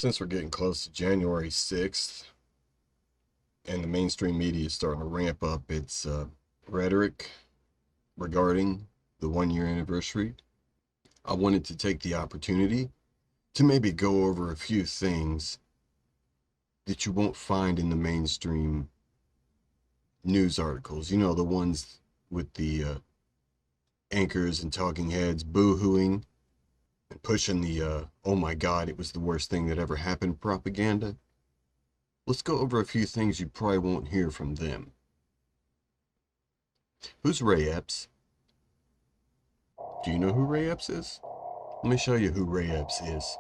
Since we're getting close to January 6th and the mainstream media is starting to ramp up its rhetoric regarding the 1-year anniversary, I wanted to take the opportunity to maybe go over a few things that you won't find in the mainstream news articles. You know, the ones with the anchors and talking heads boo-hooing and pushing the oh my god, it was the worst thing that ever happened propaganda. Let's go over a few things you probably won't hear from them. Who's Ray Epps? Do you know who Ray Epps is? Let me show you who Ray Epps is.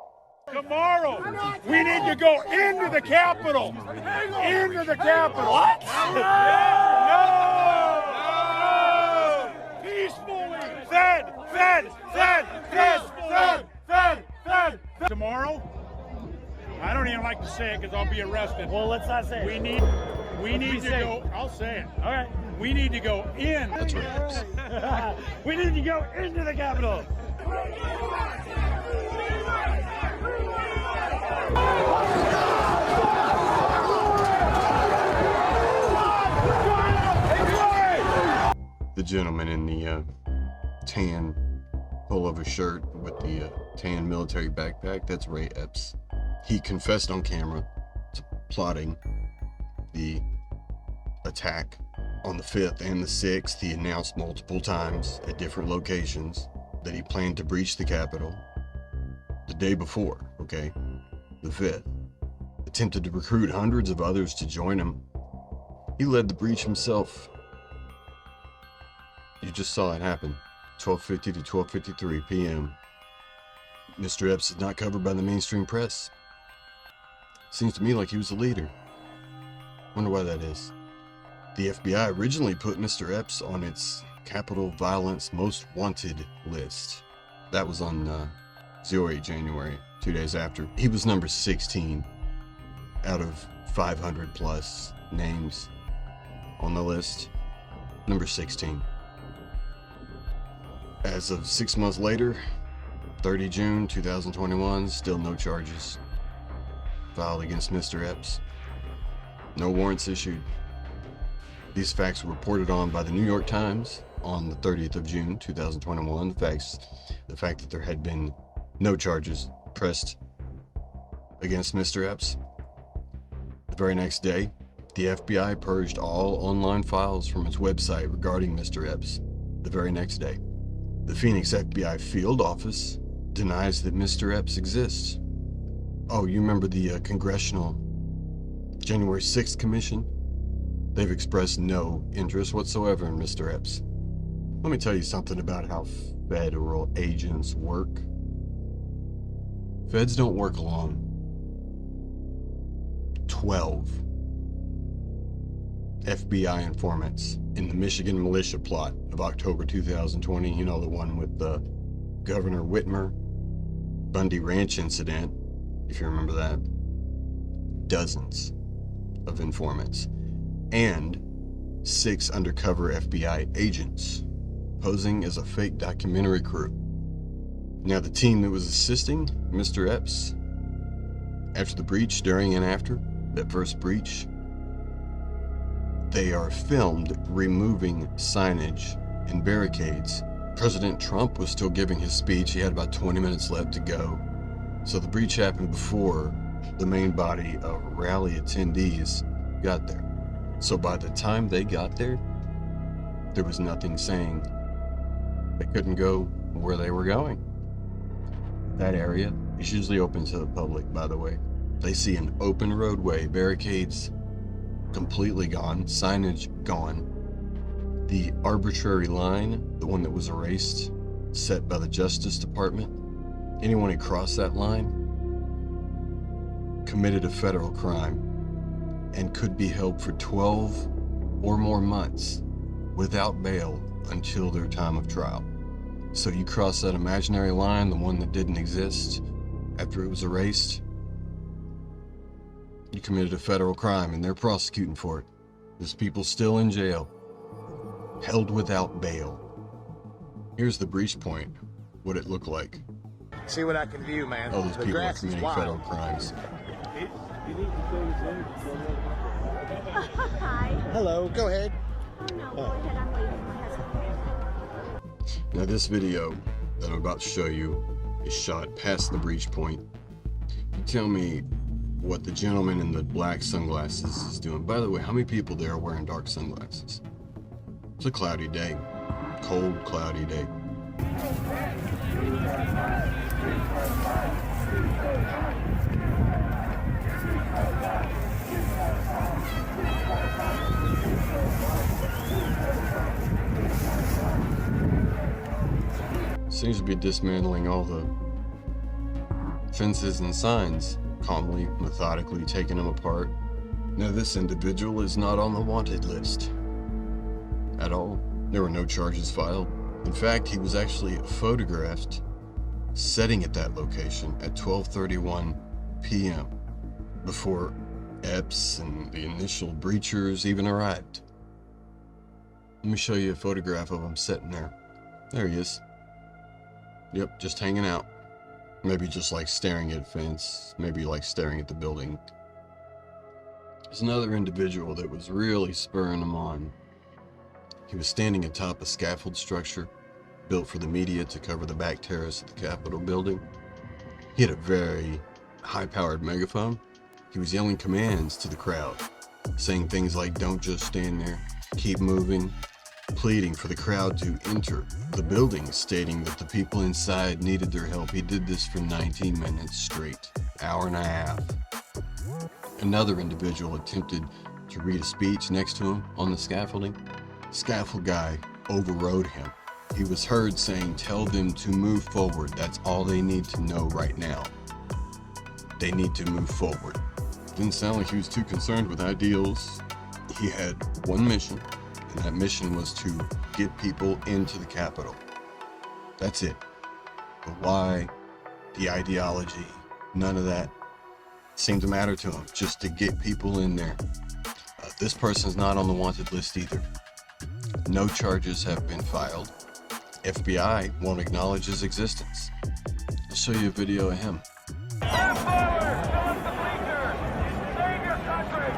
Tomorrow, we need to go into the Capitol. Into the Capitol. What? No! Peacefully. Fed. Tomorrow, I don't even like to say it because I'll be arrested. Well, let's not say it. We need to go. I'll say it. All right. We need to go in. That's Ray Epps. We need to go into the Capitol. The gentleman in the tan pullover shirt with the tan military backpack, that's Ray Epps. He confessed on camera to plotting the attack on the 5th and the 6th. He announced multiple times at different locations that he planned to breach the Capitol the day before, okay, the 5th. Attempted to recruit hundreds of others to join him. He led the breach himself. You just saw it happen, 12:50 to 12:53 p.m. Mr. Epps is not covered by the mainstream press. Seems to me like he was the leader. Wonder why that is. The FBI originally put Mr. Epps on its Capitol Violence Most Wanted list. That was on 08 January, 2 days after. He was number 16 out of 500 plus names on the list. Number 16. As of 6 months later, 30 June 2021, still no charges filed against Mr. Epps. No warrants issued. These facts were reported on by the New York Times on the 30th of June 2021. The fact that there had been no charges pressed against Mr. Epps. The very next day, the FBI purged all online files from its website regarding Mr. Epps. The very next day. The Phoenix FBI field office denies that Mr. Epps exists. Oh, you remember the Congressional January 6th Commission? They've expressed no interest whatsoever in Mr. Epps. Let me tell you something about how federal agents work. Feds don't work alone. 12 FBI informants in the Michigan militia plot of October 2020, you know, the one with the Governor Whitmer Bundy Ranch incident, if you remember that. Dozens of informants and 6 undercover FBI agents posing as a fake documentary crew. Now, the team that was assisting Mr. Epps after the breach, during and after that first breach, they are filmed removing signage and barricades. President Trump was still giving his speech. He had about 20 minutes left to go. So the breach happened before the main body of rally attendees got there. So by the time they got there, there was nothing saying they couldn't go where they were going. That area is usually open to the public, by the way. They see an open roadway, barricades completely gone, signage gone. The arbitrary line, the one that was erased, set by the Justice Department, anyone who crossed that line committed a federal crime and could be held for 12 or more months without bail until their time of trial. So you cross that imaginary line, the one that didn't exist, after it was erased, you committed a federal crime and they're prosecuting for it. There's people still in jail, held without bail. Here's the breach point, what it looked like. See what I can view, man. All these The people are grass is committing wild. federal crimes. Hi. Hello, go ahead. No, go ahead. I'm waiting for my husband. Now this video that I'm about to show you is shot past the breach point. You tell me what the gentleman in the black sunglasses is doing. By the way, how many people there are wearing dark sunglasses? It's a cloudy day. Cold, cloudy day. Seems to be dismantling all the fences and signs, calmly, methodically taking them apart. Now this individual is not on the wanted list at all. There were no charges filed. In fact, he was actually photographed sitting at that location at 12:31 p.m. before Epps and the initial breachers even arrived. Let me show you a photograph of him sitting there. There he is. Yep, just hanging out. Maybe just like staring at a fence, maybe like staring at the building. There's another individual that was really spurring him on. He was standing atop a scaffold structure built for the media to cover the back terrace of the Capitol building. He had a very high-powered megaphone. He was yelling commands to the crowd, saying things like, "Don't just stand there, keep moving," pleading for the crowd to enter the building, stating that the people inside needed their help. He did this for 19 minutes straight, hour and a half. Another individual attempted to read a speech next to him on the scaffolding. Scaffold guy overrode him. He was heard saying, "Tell them to move forward. That's all they need to know right now. They need to move forward." Didn't sound like he was too concerned with ideals. He had one mission, and that mission was to get people into the Capitol. That's it. The why, the ideology, none of that seemed to matter to him, just to get people in there. This person's not on the wanted list either. No charges have been filed. FBI won't acknowledge his existence. I'll show you a video of him. Move forward! Stop the bleachers! Save your country!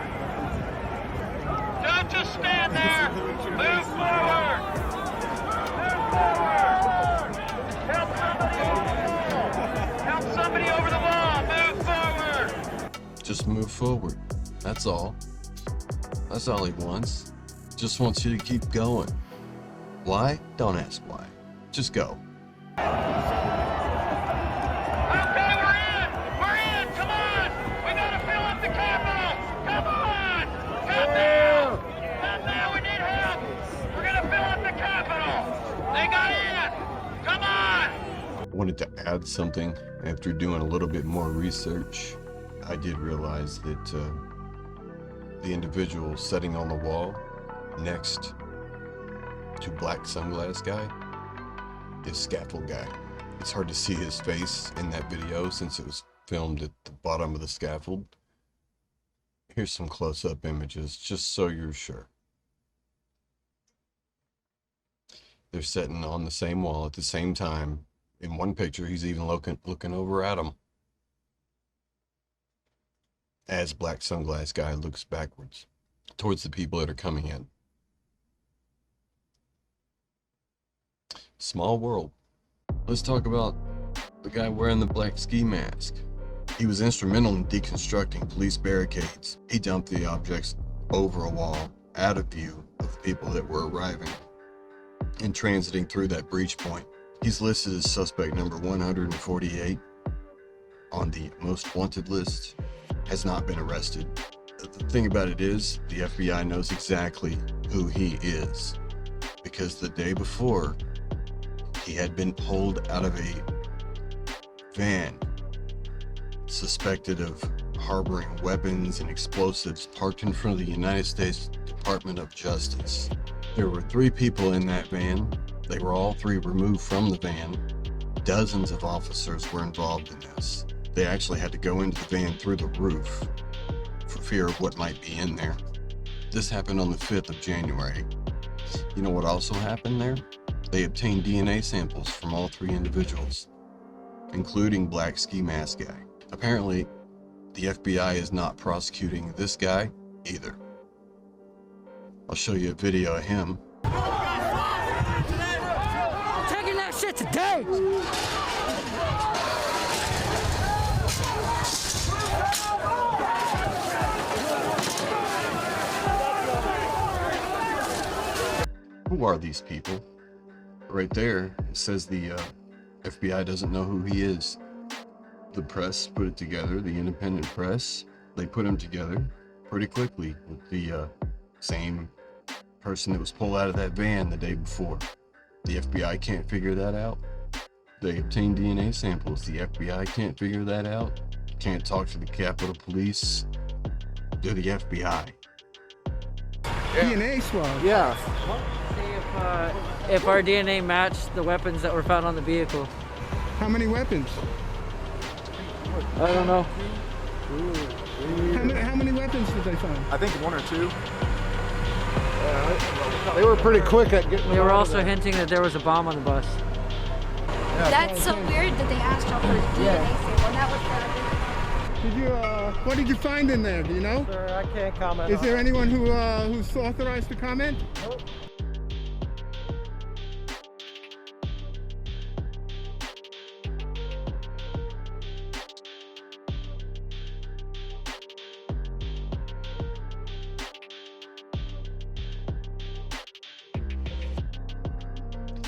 Don't just stand there! Move forward! Move forward! Help somebody over the wall! Help somebody over the wall! Move forward! Just move forward. That's all. That's all he wants. Just wants you to keep going. Why? Don't ask why. Just go. Okay, we're in! We're in! Come on! We gotta fill up the Capitol! Come on! Come now! Come now! We need help! We're gonna fill up the Capitol! They got in! Come on! Wanted to add something after doing a little bit more research. I did realize that the individual sitting on the wall next to black sunglass guy is scaffold guy. It's hard to see his face in that video since it was filmed at the bottom of the scaffold. Here's some close-up images just so you're sure. They're sitting on the same wall at the same time. In one picture, he's even looking over at him as black sunglass guy looks backwards towards the people that are coming in. Small world. Let's talk about the guy wearing the black ski mask. He was instrumental in deconstructing police barricades. He dumped the objects over a wall, out of view of the people that were arriving and transiting through that breach point. He's listed as suspect number 148 on the most wanted list, has not been arrested. The thing about it is, the FBI knows exactly who he is, because the day before, he had been pulled out of a van suspected of harboring weapons and explosives parked in front of the United States Department of Justice. There were 3 people in that van. They were all 3 removed from the van. Dozens of officers were involved in this. They actually had to go into the van through the roof for fear of what might be in there. This happened on the 5th of January. You know what also happened there? They obtained DNA samples from all 3 individuals. including Black Ski Mask Guy. Apparently, the FBI is not prosecuting this guy either. I'll show you a video of him. I'm taking that shit today! Who are these people? Right there, it says the FBI doesn't know who he is. The press put it together, the independent press, they put him together pretty quickly with the same person that was pulled out of that van the day before. The FBI can't figure that out. They obtained DNA samples. The FBI can't figure that out. Can't talk to the Capitol Police. They're the FBI. DNA swab. Yeah. See if our DNA matched the weapons that were found on the vehicle. How many weapons? I don't know. How many weapons did they find? I think one or two. They were pretty quick at getting. They were also hinting that there was a bomb on the bus. That's so weird that they asked y'all for a DNA sample. And that was Did you? What did you find in there? Do you know? Sir, I can't comment. Is there anyone who's authorized to comment? Nope.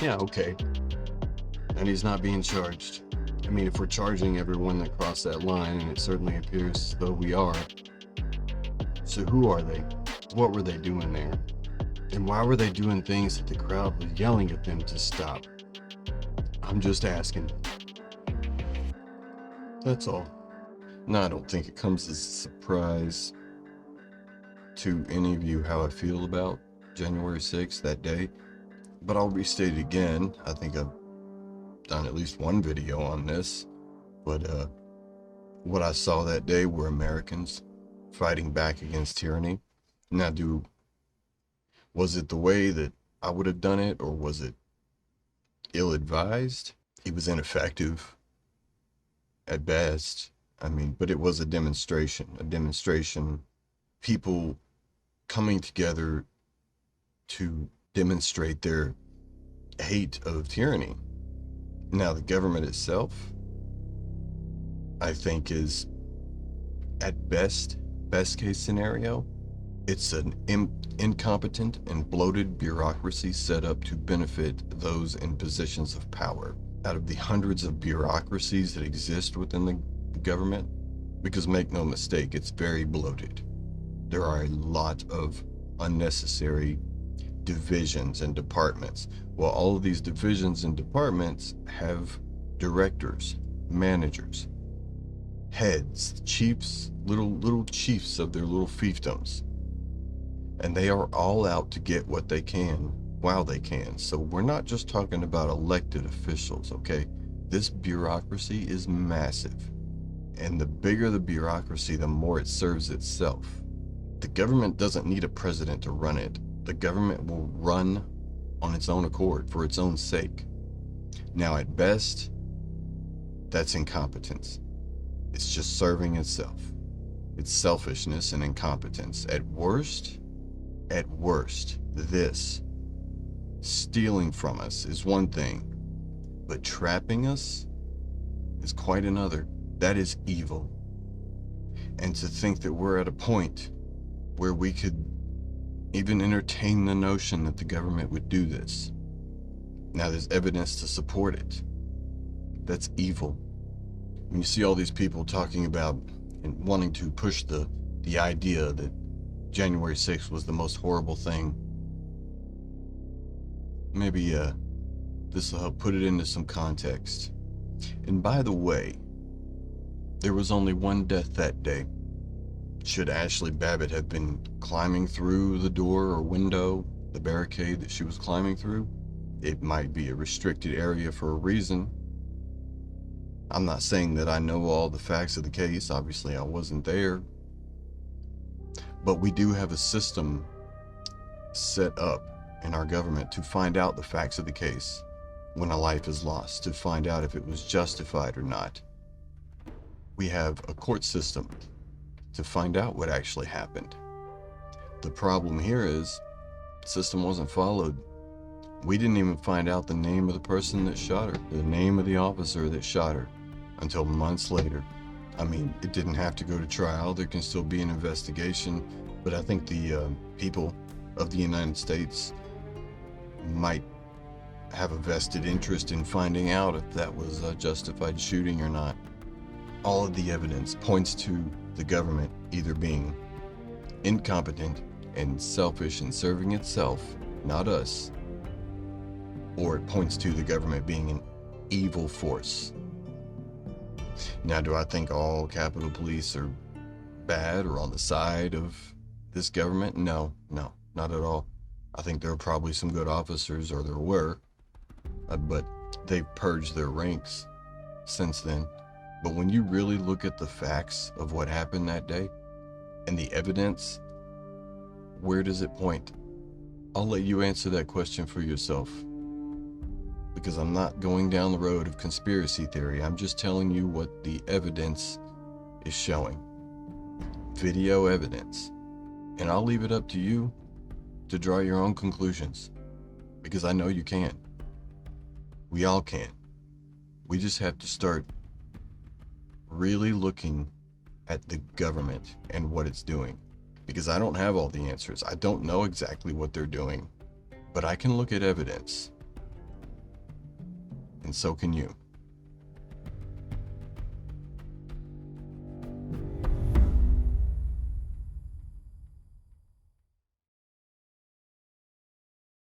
Yeah, okay. And he's not being charged. I mean, if we're charging everyone that crossed that line, and it certainly appears as though we are. So who are they? What were they doing there? And why were they doing things that the crowd was yelling at them to stop? I'm just asking. That's all. No, I don't think it comes as a surprise to any of you how I feel about January 6th, that day. But I'll restate it again. I think I've done at least one video on this. But what I saw that day were Americans fighting back against tyranny. Now, was it the way that I would have done it, or was it ill-advised? It was ineffective at best. I mean, but it was a demonstration, people coming together to demonstrate their hate of tyranny. Now, the government itself, I think, is at best case scenario, it's an incompetent and bloated bureaucracy set up to benefit those in positions of power. Out of the hundreds of bureaucracies that exist within the government, because make no mistake, it's very bloated. There are a lot of unnecessary divisions and departments. Well, all of these divisions and departments have directors, managers, heads, chiefs, little chiefs of their little fiefdoms. And they are all out to get what they can while they can. So we're not just talking about elected officials, okay? This bureaucracy is massive. And the bigger the bureaucracy, the more it serves itself. The government doesn't need a president to run it. The government will run on its own accord, for its own sake. Now, at best, that's incompetence. It's just serving itself. It's selfishness and incompetence. At worst, this stealing from us is one thing, but trapping us is quite another. That is evil. And to think that we're at a point where we could even entertain the notion that the government would do this. Now, there's evidence to support it. That's evil. When you see all these people talking about and wanting to push the idea that January 6th was the most horrible thing, maybe this will help put it into some context. And by the way, there was only one death that day. Should Ashley Babbitt have been climbing through the door or window, the barricade that she was climbing through, it might be a restricted area for a reason. I'm not saying that I know all the facts of the case. Obviously, I wasn't there. But we do have a system set up in our government to find out the facts of the case. when a life is lost to find out if it was justified or not. We have a court system to find out what actually happened. The problem here is the system wasn't followed. We didn't even find out the name of the person that shot her, the name of the officer that shot her, until months later. I mean, it didn't have to go to trial. There can still be an investigation, but I think the people of the United States might have a vested interest in finding out if that was a justified shooting or not. All of the evidence points to the government either being incompetent and selfish in serving itself, not us, or it points to the government being an evil force. Now, do I think all Capitol Police are bad or on the side of this government? No, not at all. I think there are probably some good officers, or there were, but they've purged their ranks since then. But when you really look at the facts of what happened that day and the evidence, where does it point? I'll let you answer that question for yourself, because I'm not going down the road of conspiracy theory. I'm just telling you what the evidence is showing. Video evidence. And I'll leave it up to you to draw your own conclusions, because I know you can. We all can. We just have to start really looking at the government and what it's doing, because I don't have all the answers. I don't know exactly what they're doing, but I can look at evidence, and so can you.